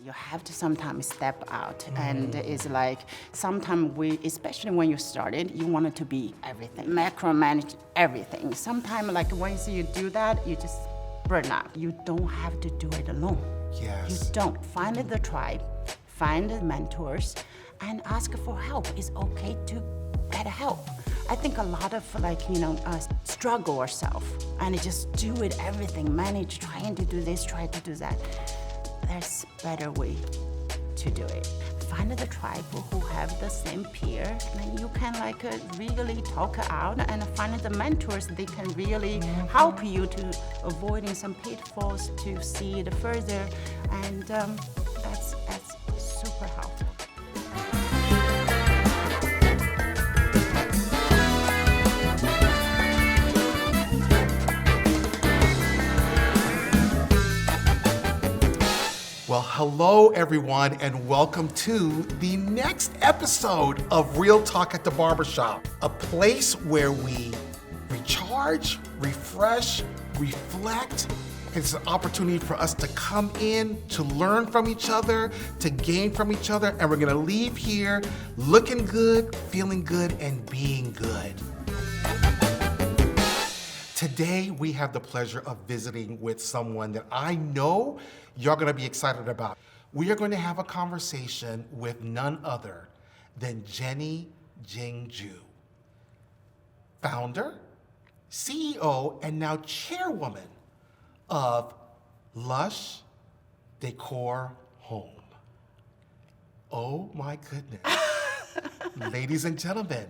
You have to sometimes step out, and it's like sometimes especially when you started, you want it to be everything, macromanage everything. Sometimes like once you do that, you just burn out. You don't have to do it alone. Yes. You don't. Find the tribe, find the mentors, and ask for help. It's okay to get help. I think a lot of struggle ourselves and just do it everything, manage, trying to do this, try to do that. There's a better way to do it. Find the tribe who have the same peer, and you can really talk out and find the mentors. They can really help you to avoiding some pitfalls, to see it further, and that's super helpful. Well, hello everyone, and welcome to the next episode of Real Talk at the Barbershop, a place where we recharge, refresh, reflect. It's an opportunity for us to come in, to learn from each other, to gain from each other, and we're gonna leave here looking good, feeling good, and being good. Today, we have the pleasure of visiting with someone that I know you're gonna be excited about. We are going to have a conversation with none other than Jenny Jing Zhu, founder, CEO, and now chairwoman of Lush, Decor Home. Oh my goodness. Ladies and gentlemen,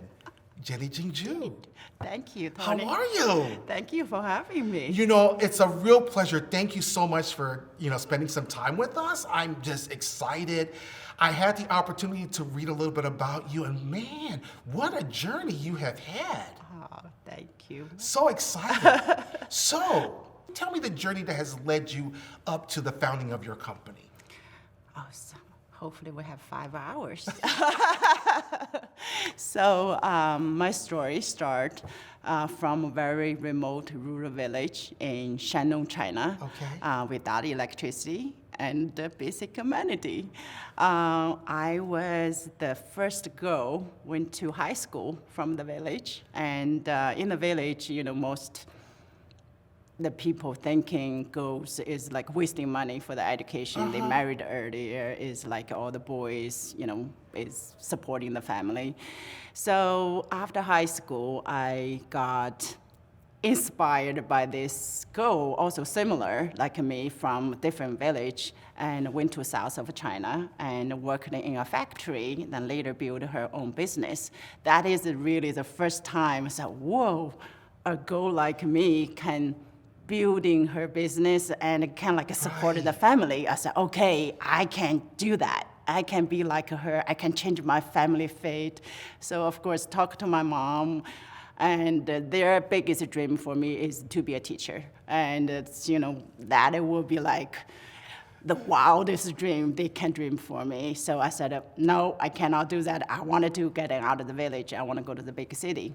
Jenny Jing Zhu. Thank you, Tony. How are you? Thank you for having me. You know, it's a real pleasure. Thank you so much for, spending some time with us. I'm just excited. I had the opportunity to read a little bit about you, and man, what a journey you have had. Oh, thank you. So excited. So, tell me the journey that has led you up to the founding of your company. Awesome. Hopefully we have 5 hours. So my story starts from a very remote rural village in Shandong, China, without electricity and basic amenity. I was the first girl, went to high school from the village, and in the village, most the people thinking girls is like wasting money for the education. They married earlier, is like all the boys, is supporting the family. So after high school, I got inspired by this girl, also similar like me from different village, and went to south of China and worked in a factory, then later built her own business. That is really the first time I said, whoa, a girl like me can building her business and kind of support the family. I said, okay, I can do that. I can be like her. I can change my family fate. So of course, talk to my mom, and their biggest dream for me is to be a teacher. And it's, that it will be like the wildest dream they can dream for me. So I said, no, I cannot do that. I wanted to get out of the village. I want to go to the big city.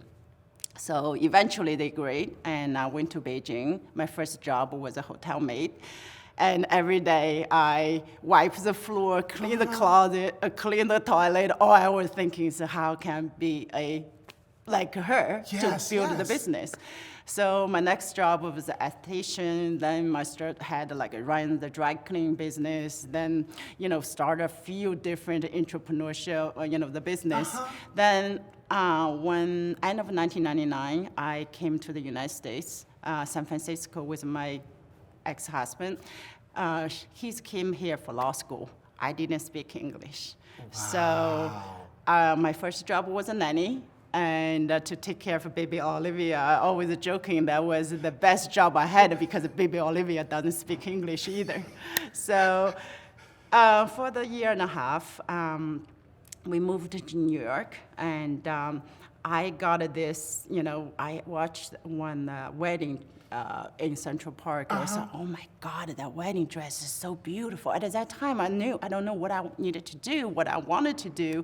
So eventually they agreed, and I went to Beijing. My first job was a hotel maid. And every day I wipe the floor, clean the closet, clean the toilet. All I was thinking is how can I be like her to build the business. So my next job was an esthetician. Then I had run the dry cleaning business. Then start a few different entrepreneurship, the business. Then when end of 1999, I came to the United States, San Francisco, with my ex-husband. He came here for law school. I didn't speak English. Wow. So my first job was a nanny, and to take care of baby Olivia. I always joking that was the best job I had because baby Olivia doesn't speak English either. So for the year and a half, we moved to New York, and I got this, I watched one wedding in Central Park. I said, oh my God, that wedding dress is so beautiful. At that time, I don't know what I needed to do, what I wanted to do.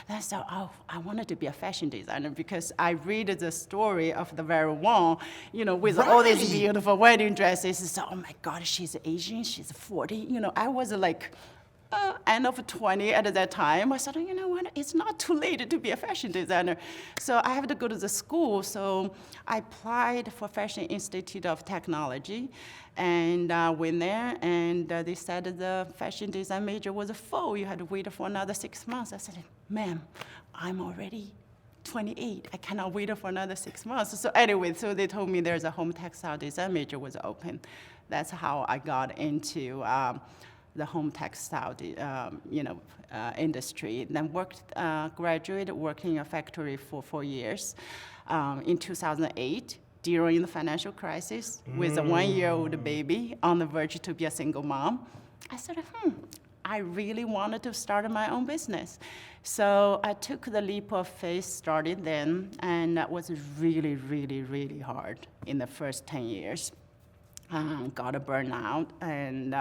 And I said, I wanted to be a fashion designer because I read the story of the very one, with all these beautiful wedding dresses. So, oh my God, she's Asian, she's 40. I was like, end of 20 at that time. I said, you know what, it's not too late to be a fashion designer. So I have to go to the school. So I applied for Fashion Institute of Technology and went there. And they said the fashion design major was full. You had to wait for another 6 months. I said, ma'am, I'm already 28. I cannot wait for another 6 months. So anyway, so they told me there's a home textile design major was open. That's how I got into the home textile, industry. Then graduated, worked in a factory for 4 years. In 2008, during the financial crisis, with a 1-year-old baby on the verge to be a single mom, I said, I really wanted to start my own business. So I took the leap of faith, started then, and that was really, really, really hard in the first 10 years. Got a burnout, and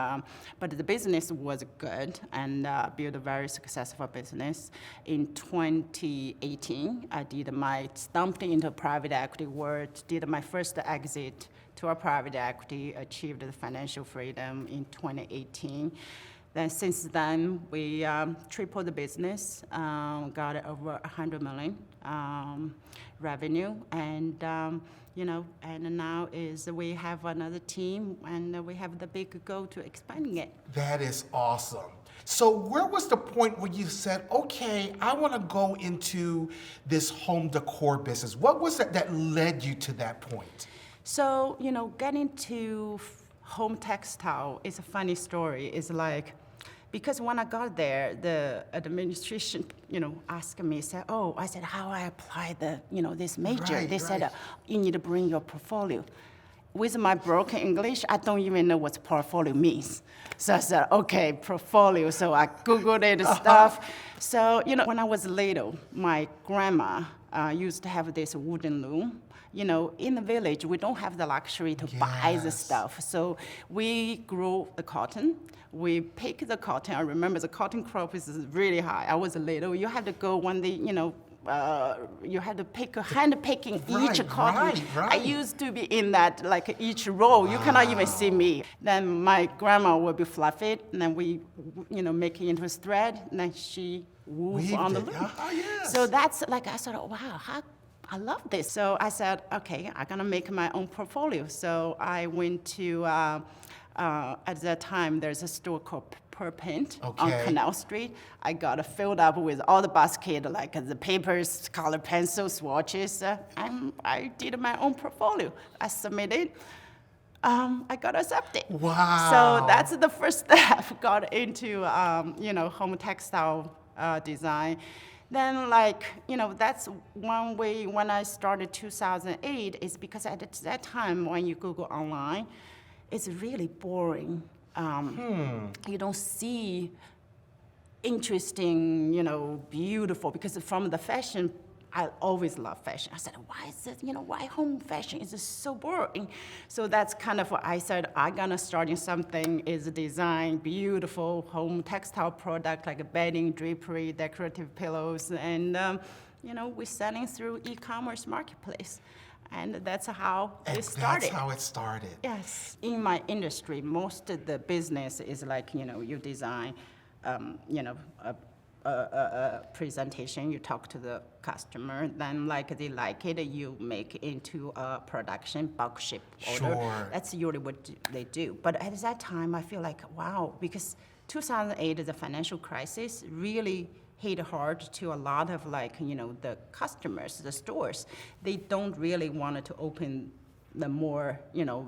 but the business was good and built a very successful business. In 2018, I stumped into private equity world, did my first exit to a private equity, achieved the financial freedom in 2018. Then since then, we tripled the business, got over 100 million revenue, and and now we have another team, and we have the big goal to expanding it. That is awesome. So where was the point where you said, okay, I want to go into this home decor business? What was it that led you to that point? So, getting to home textile is a funny story. It's like, because when I got there, the administration, asked me, I said, how I apply this major? Right, they said, right. You need to bring your portfolio. With my broken English, I don't even know what portfolio means. So I said, okay, portfolio. So I Googled it and stuff. So, when I was little, my grandma used to have this wooden loom. In the village, we don't have the luxury to buy the stuff. So we grow the cotton. We pick the cotton. I remember the cotton crop is really high. I was little. You had to go when you had to hand picking each cotton. Right. I used to be in that, like each row. Wow. You cannot even see me. Then my grandma would be fluff it, and then we, make it into a thread, and then she wove on the loom. Yes. So that's like, I thought, wow, I love this. So I said, okay, I'm gonna make my own portfolio. So I went to, at that time, there's a store called Paint on Canal Street. I got filled up with all the basket, like the papers, color pencils, swatches, and I did my own portfolio. I submitted. I got accepted. Wow. So that's the first step. Got into, home textile design. Then, that's one way when I started 2008 is because at that time when you Google online, it's really boring. You don't see interesting, beautiful, because from the fashion, I always love fashion. I said, why is it, why home fashion is so boring? So that's kind of what I said, I'm gonna start in something is design beautiful home textile product like bedding, drapery, decorative pillows, and we're selling through e-commerce marketplace. And that's how it started. That's how it started. Yes. In my industry, most of the business is like, you design, a presentation, you talk to the customer, then they like it, you make into a production bulk ship order. Sure. That's usually what they do. But at that time, I feel like, wow, because 2008, the financial crisis really hit hard to a lot of the customers, the stores. They don't really want to open the more,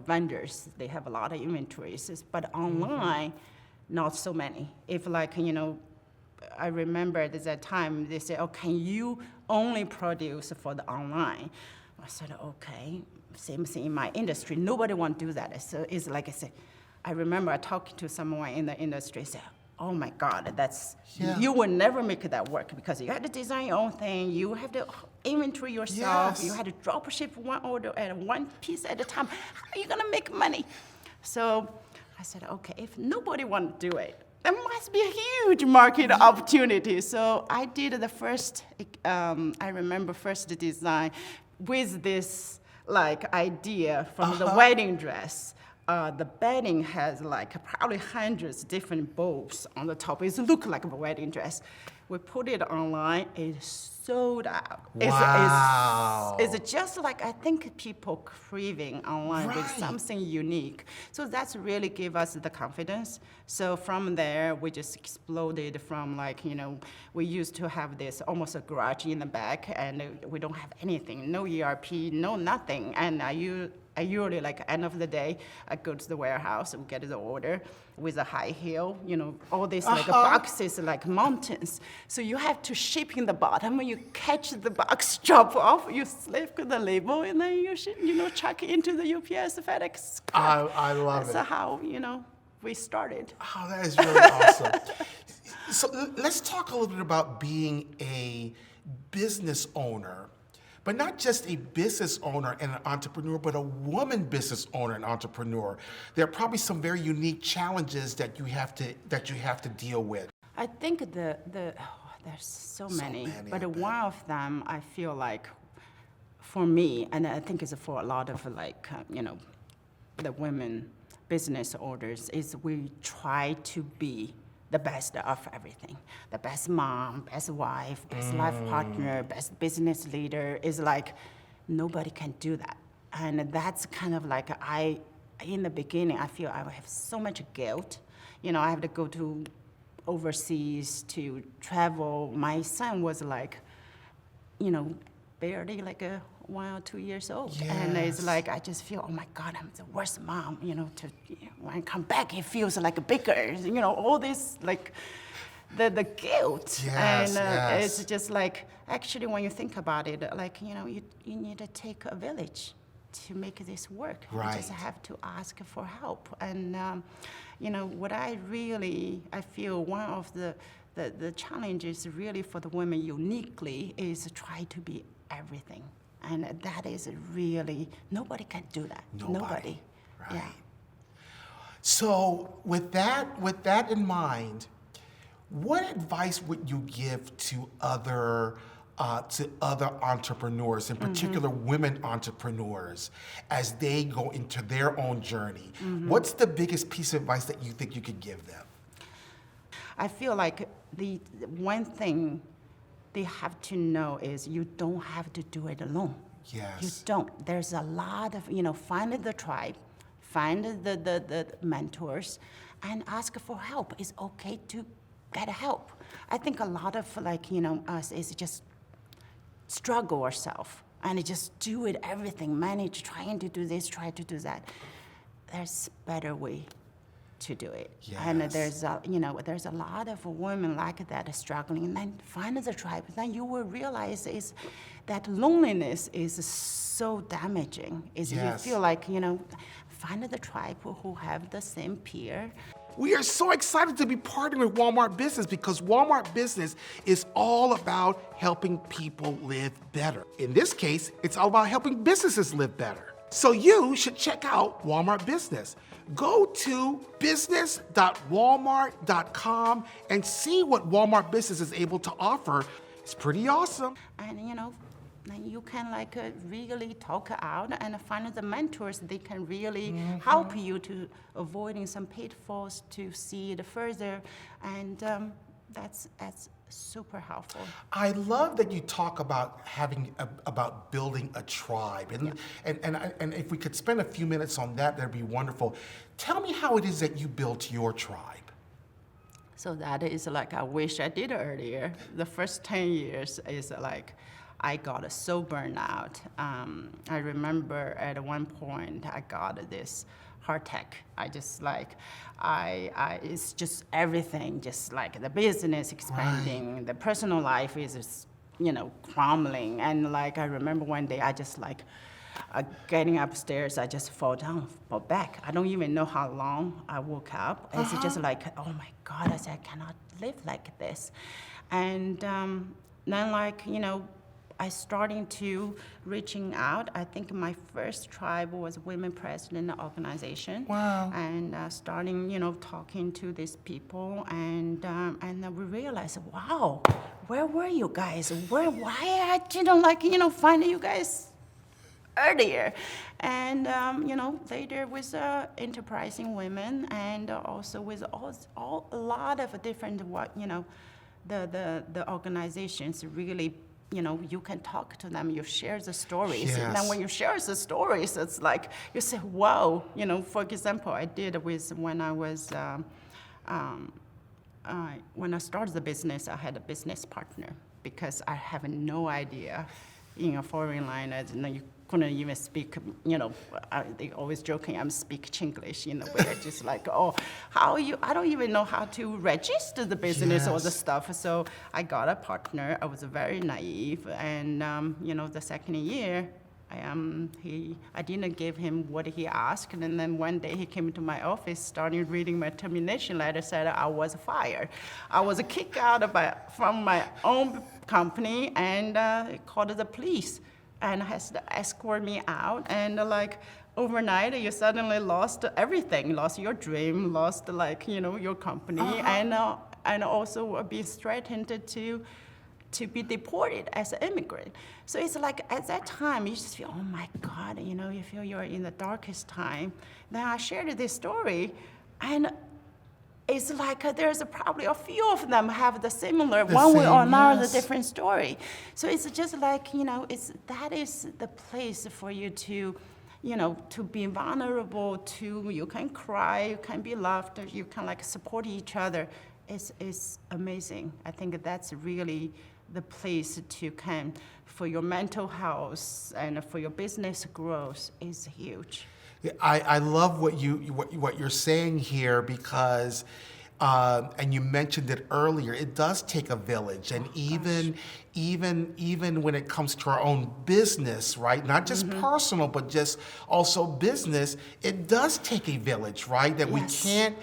vendors. They have a lot of inventories, but online, not so many. If I remember at that time, they said, can you only produce for the online? I said, okay, same thing in my industry. Nobody want to do that. So it's like I said, I remember talking to someone in the industry, said, oh my God, you will never make that work because you have to design your own thing. You have to inventory yourself. Yes. You have to drop ship one order at one piece at a time. How are you gonna make money? So I said, okay, if nobody want to do it, there must be a huge market opportunity. So I did the first, I remember first design with this idea from the wedding dress. the bedding has like probably hundreds different bulbs on the top. It looks like a wedding dress. We put it online. It's sold out. Wow. It's just like I think people craving online with Right. something unique. So that's really give us the confidence. So from there, we just exploded from like, we used to have this almost a garage in the back, and we don't have anything, no ERP, no nothing. And I usually, like, end of the day, I go to the warehouse and get the order with a high heel, all these like boxes like mountains. So you have to ship in the bottom. When you catch the box, drop off, you slip the label, and then you should, chuck it into the UPS FedEx. I love it. That's how, we started. Oh, that is really awesome. So let's talk a little bit about being a business owner. But not just a business owner and an entrepreneur, but a woman business owner and entrepreneur. There are probably some very unique challenges that you have to deal with. I think there's so many, but one of them I feel like, for me, and I think it's for a lot of like the women business owners, is we try to be the best of everything. The best mom, best wife, best life partner, best business leader. Is like, nobody can do that. And that's kind of like, in the beginning, I feel I have so much guilt. I have to go to overseas to travel. My son was like, barely like 1 or 2 years old. Yes. And it's like, I just feel, oh my God, I'm the worst mom, when I come back, it feels like bigger, all this, like, the guilt. Yes, and it's just like, actually, when you think about it, like, you need to take a village to make this work. Right. You just have to ask for help. And, what I feel one of the challenges really for the women uniquely is to try to be everything. And that is really, nobody can do that. Nobody. Right. Yeah. So with that in mind, what advice would you give to other entrepreneurs, in particular women entrepreneurs, as they go into their own journey? What's the biggest piece of advice that you think you could give them? I feel like the one thing they have to know is you don't have to do it alone. Yes. You don't. There's a lot of, find the tribe, find the mentors, and ask for help. It's okay to get help. I think a lot of us is just struggle ourselves and just do it everything, manage trying to do this, try to do that. There's better way to do it. Yes. And there's a lot of women like that struggling, and then find the tribe. Then you will realize is that loneliness is so damaging. Is Yes. You feel like, find the tribe who have the same peer. We are so excited to be partnering with Walmart Business because Walmart Business is all about helping people live better. In this case, it's all about helping businesses live better. So you should check out Walmart Business. Go to business.walmart.com and see what Walmart Business is able to offer. It's pretty awesome. And then you can really talk out and find the mentors. They can really help you to avoiding some pitfalls to see it further, and that's super helpful. I love that you talk about about building a tribe, and if we could spend a few minutes on that, that'd be wonderful. Tell me how it is that you built your tribe. So that is I wish I did earlier. The first 10 years is I got so burned out. I remember at one point I got this heart attack. I just it's just everything, just the business expanding, Right. the personal life is crumbling. And I remember one day I just getting upstairs, I just fall back. I don't even know how long I woke up. It's just oh my God, I said, I cannot live like this. And then I starting to reaching out. I think my first tribe was Women President Organization. Wow. And starting, talking to these people, and then we realized, wow, where were you guys? Why I didn't find you guys earlier. And, later with enterprising women and also with a lot of different, the organizations really, you can talk to them, you share the stories. Yes. And then when you share the stories, it's like, you say, wow, for example, I did with when I was, when I started the business, I had a business partner because I have no idea in a foreign language, you couldn't even speak, they always joking, I'm speak Chinglish, but it's just like, I don't even know how to register the business or the stuff. So I got a partner, I was very naive, and, the second year, I didn't give him what he asked, and then one day he came to my office, started reading my termination letter, said I was fired. I was kicked out from my own company, and called the police, and has to escort me out, and overnight you suddenly lost everything, lost your dream, lost your company, and also be threatened to be deported as an immigrant. So it's like at that time, you just feel, oh my God, you feel you're in the darkest time. Then I shared this story, and it's like there's probably a few of them have the similar, one way or another, the different story. So it's just like, that is the place for you to, to be vulnerable, you can cry, you can be loved, you can support each other. It's amazing. I think that's really the place to come for your mental health and for your business growth is huge. I love what you're saying here because, and you mentioned it earlier, it does take a village, and even when it comes to our own business, right? Not just personal, but just also business, it does take a village, right? That we can't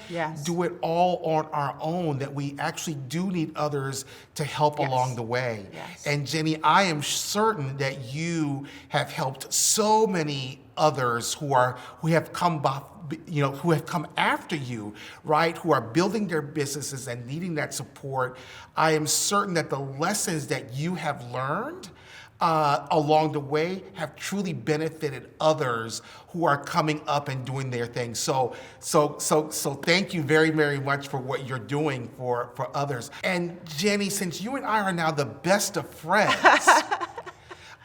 do it all on our own, that we actually do need others to help along the way. Yes. And Jenny, I am certain that you have helped so many others who have come after you, right? Who are building their businesses and needing that support. I am certain that the lessons that you have learned along the way have truly benefited others who are coming up and doing their thing. So thank you very, very much for what you're doing for others. And Jenny, since you and I are now the best of friends,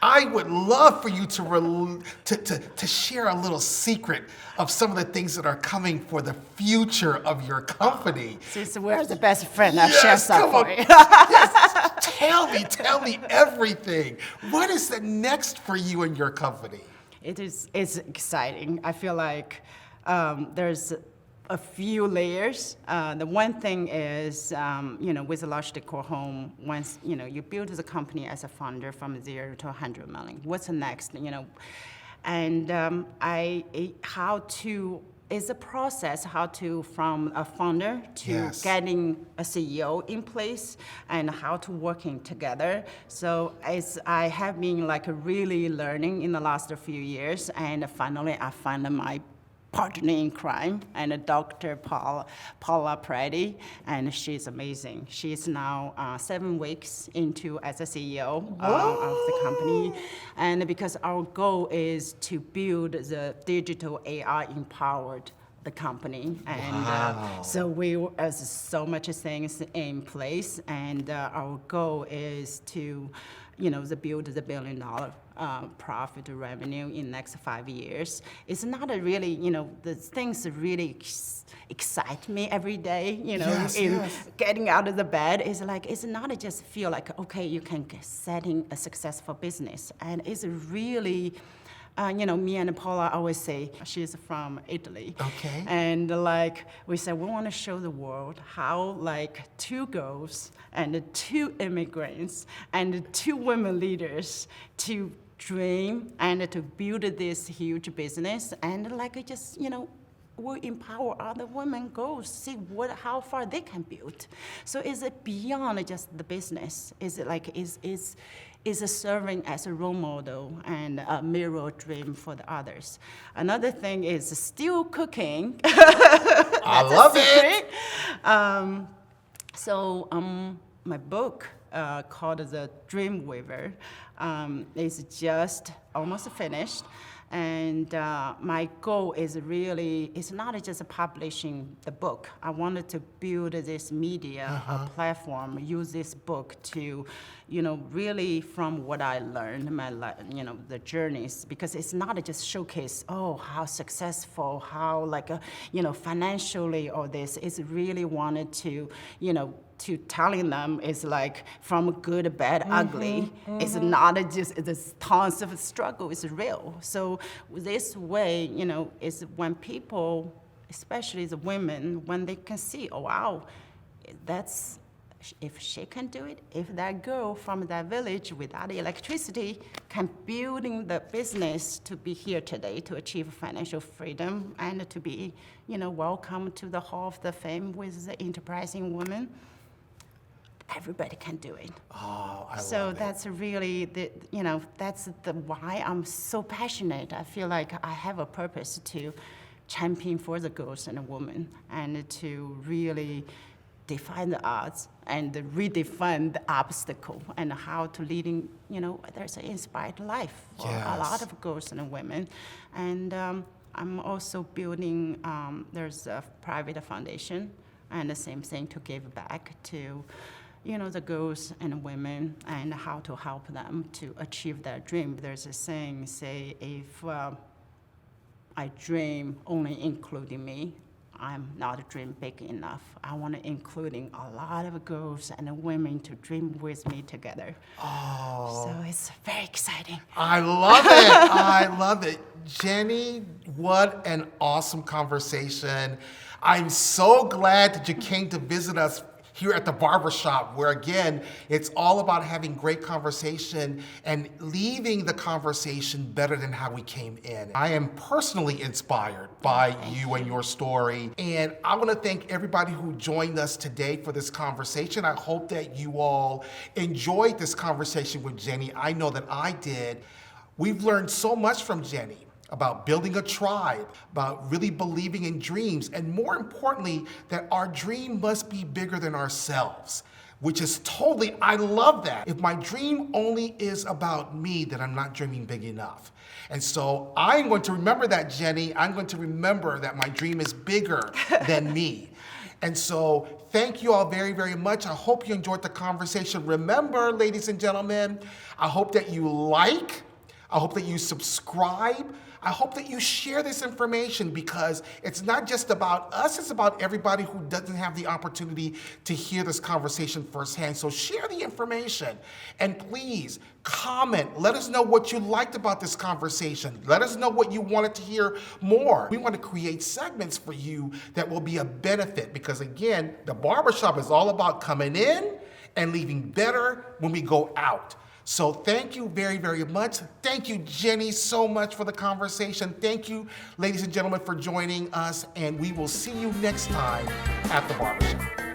I would love for you to share a little secret of some of the things that are coming for the future of your company. Since we're the best friend, I'll share some for you. Yes. Tell me everything. What is the next for you and your company? It's exciting. I feel like there's a few layers. The one thing is, with Lush Decor Home, once, you build the company as a founder from 0 to 100 million. What's the next, And it's a process how to, from a founder to getting a CEO in place and how to working together. So I have been really learning in the last few years, and finally I found my partner in crime, and Dr. Paula Prady, and she's amazing. She's now 7 weeks into as a CEO of the company, and because our goal is to build the digital AI empowered the company, and so we have so much things in place, and our goal is to build the $1 billion profit revenue in the next 5 years. It's not a really, the things really excite me every day, getting out of the bed. It's not just feel like, okay, you can setting a successful business. And it's really, me and Paula always say, she's from Italy. Okay. And we said, we want to show the world how 2 girls and 2 immigrants and 2 women leaders to dream and to build this huge business, and we empower other women goals, see how far they can build. So is it beyond just the business? Is it is serving as a role model and a mirror dream for the others. Another thing is still cooking. I love it. My book called the Dream Weaver. It's just almost finished. And my goal is really, it's not just publishing the book. I wanted to build this media platform, use this book to, really from what I learned, the journeys, because it's not just showcase, how successful, how financially or this. It's really wanted to, to telling them is like from good, bad, ugly. It's not just this tons of struggle. It's real. So this way, is when people, especially the women, when they can see, wow, that's if she can do it, if that girl from that village without electricity can building the business to be here today to achieve financial freedom and to be, welcome to the Hall of the Fame with the enterprising women. Everybody can do it. Oh, I love it. So that's really that's the why I'm so passionate. I feel like I have a purpose to champion for the girls and the women and to really define the odds and redefine the obstacle and how to leading, there's an inspired life for a lot of girls and women. And I'm also building, there's a private foundation and the same thing to give back to the girls and women and how to help them to achieve their dream. There's a saying, if I dream only including me, I'm not dream big enough. I want to including a lot of girls and women to dream with me together. Oh. So it's very exciting. I love it. I love it. Jenny, what an awesome conversation. I'm so glad that you came to visit us here at the barbershop, where again, it's all about having great conversation and leaving the conversation better than how we came in. I am personally inspired by you and your story. And I want to thank everybody who joined us today for this conversation. I hope that you all enjoyed this conversation with Jenny. I know that I did. We've learned so much from Jenny about building a tribe, about really believing in dreams, and more importantly, that our dream must be bigger than ourselves, which is totally, I love that. If my dream only is about me, then I'm not dreaming big enough. And so I'm going to remember that, Jenny. I'm going to remember that my dream is bigger than me. And so thank you all very, very much. I hope you enjoyed the conversation. Remember, ladies and gentlemen, I hope that you like, I hope that you subscribe, I hope that you share this information, because it's not just about us, it's about everybody who doesn't have the opportunity to hear this conversation firsthand. So share the information and please comment. Let us know what you liked about this conversation. Let us know what you wanted to hear more. We want to create segments for you that will be a benefit, because again, the barbershop is all about coming in and leaving better when we go out. So thank you very, very much. Thank you, Jenny, so much for the conversation. Thank you, ladies and gentlemen, for joining us, and we will see you next time at the barbershop.